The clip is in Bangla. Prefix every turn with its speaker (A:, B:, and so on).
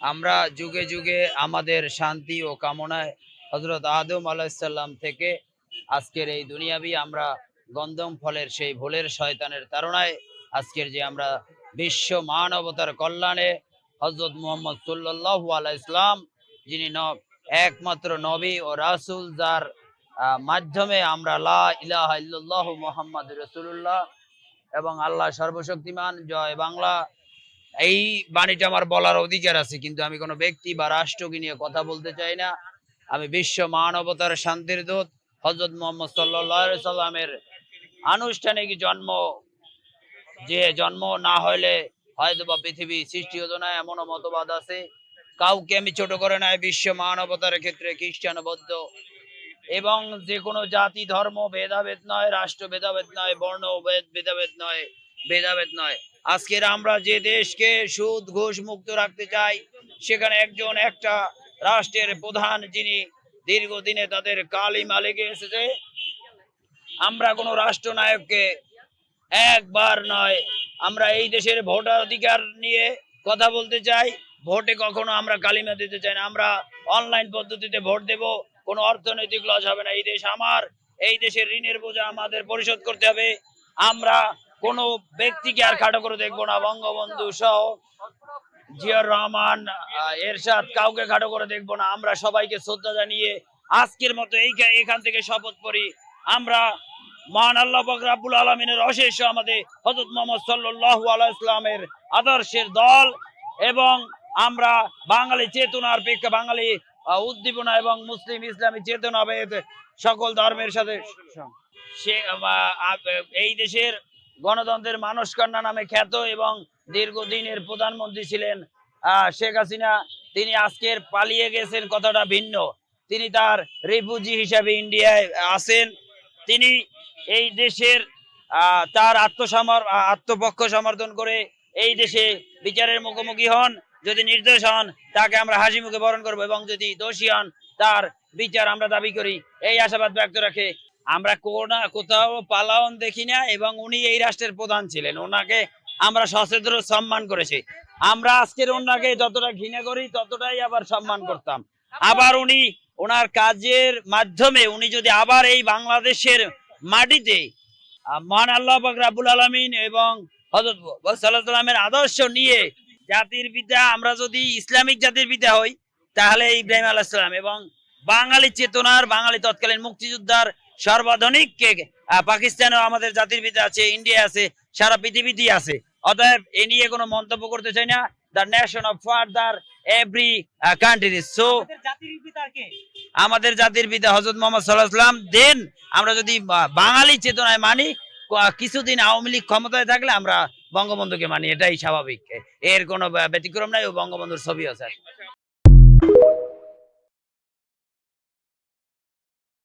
A: আমরা যুগে যুগে আমাদের শান্তি ও কামনায় হযরত আদম আলাইহিস সালাম থেকে আজকের এই দুনিয়াবি আমরা গন্ধম ফলের সেই ভুলের শয়তানের তাড়নায় আজকের যে আমরা বিশ্ব মানবতার কল্যাণে হযরত মুহাম্মদ সাল্লাল্লাহু আলাইহি ইসলাম যিনি একমাত্র নবী ও রাসূল যার মাধ্যমে আমরা লা ইলাহা ইল্লাল্লাহ মুহাম্মাদুর রাসূলুল্লাহ এবং আল্লাহ সর্বশক্তিমান জয় বাংলা এই বাণীটা আমার বলার অধিকার আছে, কিন্তু আমি কোনো ব্যক্তি বা রাষ্ট্রকে নিয়ে কথা বলতে চাই না। আমি বিশ্ব মানবতার শান্তির দূত হযরত মুহাম্মদ সাল্লাল্লাহু আলাইহি সাল্লামের আনুষ্ঠানিক জন্ম না হইলে হয়তো বা পৃথিবী সৃষ্টি হতো না, এমনও মতবাদ আছে। কাউকে আমি ছোট করে নাই। বিশ্ব মানবতার ক্ষেত্রে খ্রিস্টান, বৌদ্ধ এবং যে কোনো জাতি ধর্ম ভেদাভেদ নয়, রাষ্ট্র ভেদাভেদ নয়, বর্ণ ভেদাভেদ নয়। আজকের আমরা যে দেশকে সুদ ঘুষ মুক্ত রাখতে চাই, সেখানে একটা রাষ্ট্রের প্রধান যিনি দীর্ঘদিনে তাদের কালিমা লেগে এসেছে। আমরা কোনো রাষ্ট্রনায়ককে একবার নয়, আমরা এই দেশের ভোটার অধিকার নিয়ে কথা বলতে চাই। ভোটে কখনো আমরা কালিমা দিতে চাই না। আমরা অনলাইন পদ্ধতিতে ভোট দেব, কোনো অর্থনৈতিক লস হবে না। এই দেশ আমার, এই দেশের ঋণের বোঝা আমাদের পরিশোধ করতে হবে। আমরা কোনো ব্যক্তিকে আর খাটো করে দেখবো না। বঙ্গবন্ধু সহ জিয়াউর রহমান, এরশাদ, কাউকে খাটো করে দেখবো না। আমরা সবাইকে শ্রদ্ধা জানিয়ে আজকের মতো এখান থেকে শপথ করি, আমরা মহান আল্লাহ পাক রব্বুল আলামিনের অশেষ আমাদের হযরত মুহাম্মদ সাল্লাল্লাহু আলাইহি ওয়াসাল্লামের আদর্শের দল এবং আমরা বাঙালি চেতনার প্রেক্ষা, বাঙালি উদ্দীপনা এবং মুসলিম ইসলামী চেতনা সকল ধর্মের সাথে এই দেশের গণতন্ত্রের মানসকন্যা নামে খ্যাত এবং দীর্ঘদিনের প্রধানমন্ত্রী ছিলেন শেখ হাসিনা। তিনি আজকের পালিয়ে গেছেন কথাটা ভিন্ন, তিনি তার রিফিউজি হিসাবে ইন্ডিয়ায় আছেন। তিনি এই দেশের তার আত্মপক্ষ সমর্থন করে এই দেশে বিচারের মুখোমুখি হন। যদি নির্দোষ হন তাকে আমরা হাসি মুখে বরণ করবো এবং যদি দোষী হন তার বিচার আমরা দাবি করি, এই আশাবাদ ব্যক্ত রাখে। আমরা কোথাও পালাওন দেখি না এবং উনি এই রাষ্ট্রের প্রধান ছিলেন, ওনাকে আমরা সচেতন সম্মান করেছি। আমরা আজকের ওনাকে যতটা ঘৃণা করি ততটাই আবার সম্মান করতাম। আবার উনি ওনার কাজের মাধ্যমে উনি যদি আবার এই বাংলাদেশের মাটিতে মহান আল্লাহ পাক রব্বুল আলামিন এবং হযরত সাল্লাল্লাহু আলাইহি ওয়াসাল্লামের আদর্শ নিয়ে জাতির পিতা, আমরা যদি ইসলামিক জাতির পিতা হই তাহলে ইব্রাহিম আলাইহিস সালাম এবং বাঙালি চেতনার, বাঙালি তৎকালীন মুক্তিযোদ্ধার সর্বাধুনিক পাকিস্তানেও আমাদের জাতির পিতা আছে, ইন্ডিয়া আছে, সারা পৃথিবীতেই আছে। অতএব এ নিয়ে কোনো মন্তব্য করতে চাই না। The nation of father every country. So আমাদের জাতির পিতা হযরত মুহাম্মদ সাল্লাল্লাহু আলাইহি ওয়াসাল্লাম। দেন আমরা যদি বাঙালি চেতনায় মানি, কিছুদিন আওয়ামী লীগ ক্ষমতায় থাকলে আমরা বঙ্গবন্ধুকে মানি, এটাই স্বাভাবিক। এর কোনো ব্যতিক্রম নাই। ও বঙ্গবন্ধুর ছবি আছে।